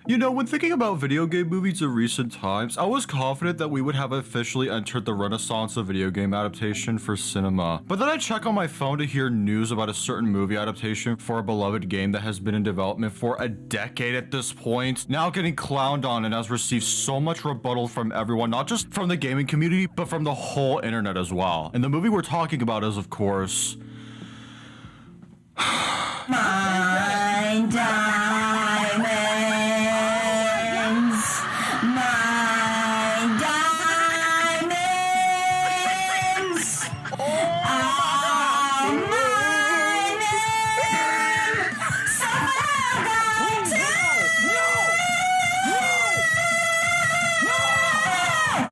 You know, when thinking about video game movies in recent times, I was confident that we would have officially entered the renaissance of video game adaptation for cinema. But then I check on my phone to hear news about a certain movie adaptation for a beloved game that has been in development for a decade at this point, now getting clowned on and has received so much rebuttal from everyone, not just from the gaming community, but from the whole internet as well. And the movie we're talking about is, of course... Mine diamonds, mine diamonds, all mine, so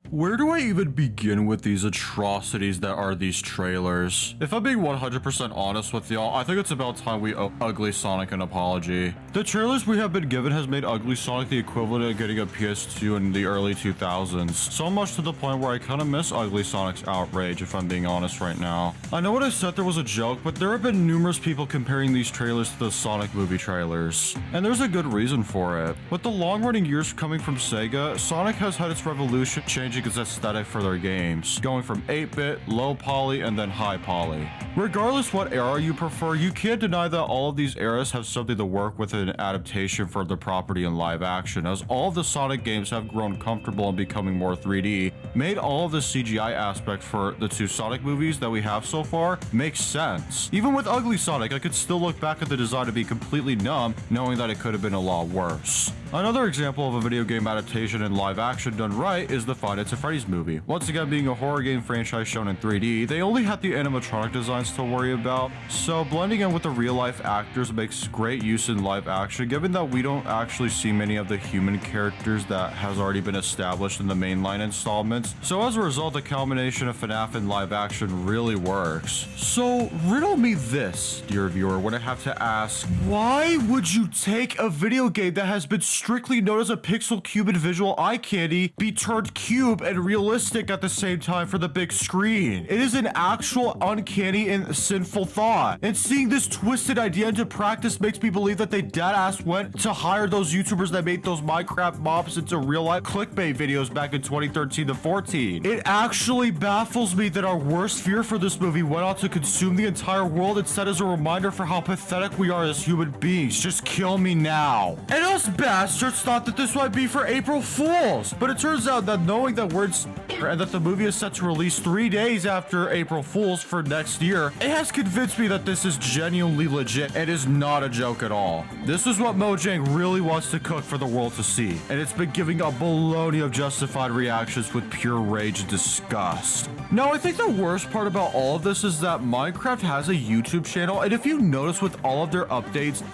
Where do I even begin with these atrocities that are these trailers? If I'm being 100% honest with y'all, I think it's about time we owe Ugly Sonic an apology. The trailers we have been given has made Ugly Sonic the equivalent of getting a PS2 in the early 2000s. So much to the point where I kind of miss Ugly Sonic's outrage, if I'm being honest right now. I know what I said there was a joke, but there have been numerous people comparing these trailers to the Sonic movie trailers. And there's a good reason for it. With the long-running years coming from Sega, Sonic has had its revolution changing its aesthetic for their games, going from 8-bit, low poly, and then high poly. Regardless what era you prefer, you can't deny that all of these eras have something to work with in an adaptation for the property in live action, as all of the Sonic games have grown comfortable in becoming more 3D, made all of the CGI aspects for the two Sonic movies that we have so far make sense. Even with Ugly Sonic, I could still look back at the design and be completely numb, knowing that it could have been a lot worse. Another example of a video game adaptation in live action done right is the Five Nights at Freddy's movie. Once again, being a horror game franchise shown in 3D, they only had the animatronic designs to worry about, so blending in with the real-life actors makes great use in live action, given that we don't actually see many of the human characters that has already been established in the mainline installments. So as a result, the combination of FNAF and live action really works. So riddle me this, dear viewer, when I have to ask, why would you take a video game that has been strictly known as a pixel cube and visual eye candy be turned cube and realistic at the same time for the big screen? It is an actual uncanny and sinful thought, and seeing this twisted idea into practice makes me believe that they deadass went to hire those YouTubers that made those Minecraft mobs into real-life clickbait videos back in 2013 to 14. It actually baffles me that our worst fear for this movie went on to consume the entire world instead as a reminder for how pathetic we are as human beings. Just kill me now. And us bastards thought that this might be for April Fools, but it turns out that knowing that and that the movie is set to release 3 days after April Fools for next year, it has convinced me that this is genuinely legit and is not a joke at all. This is what Mojang really wants to cook for the world to see, and it's been giving a baloney of justified reactions with pure rage and disgust. Now, I think the worst part about all of this is that Minecraft has a YouTube channel, and if you notice with all of their updates /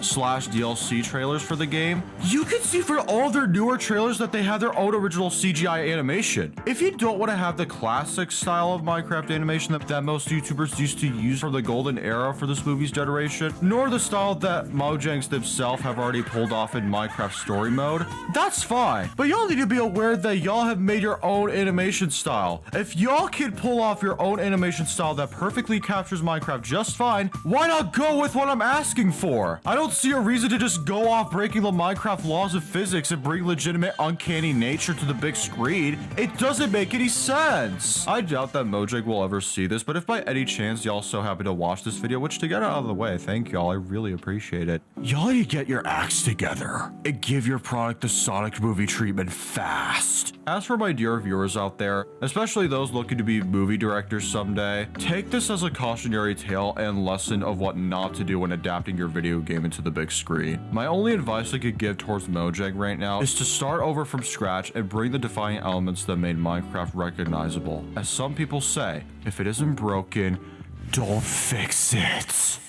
DLC trailers for the game, you can see for all of their newer trailers that they have their own original CGI animation. If you don't want to have the classic style of Minecraft animation that most YouTubers used to use for the golden era for this movie's generation, nor the style that Mojangs themselves have already pulled off in Minecraft story mode, that's fine. But y'all need to be aware that y'all have made your own animation style. If y'all can pull off your own animation style that perfectly captures Minecraft just fine, why not go with what I'm asking for? I don't see a reason to just go off breaking the Minecraft laws of physics and bring legitimate uncanny nature to the big screen. It doesn't make any sense. I doubt that Mojang will ever see this, but if by any chance y'all so happen to watch this video, which to get it out of the way, thank y'all, I really appreciate it. Y'all need to get your acts together and give your product the Sonic movie treatment fast. As for my dear viewers out there, especially those looking to be movie directors someday, take this as a cautionary tale and lesson of what not to do when adapting your video game into the big screen. My only advice I could give towards Mojang right now is to start over from scratch and bring the defining elements that made Minecraft recognizable. As some people say, if it isn't broken, don't fix it.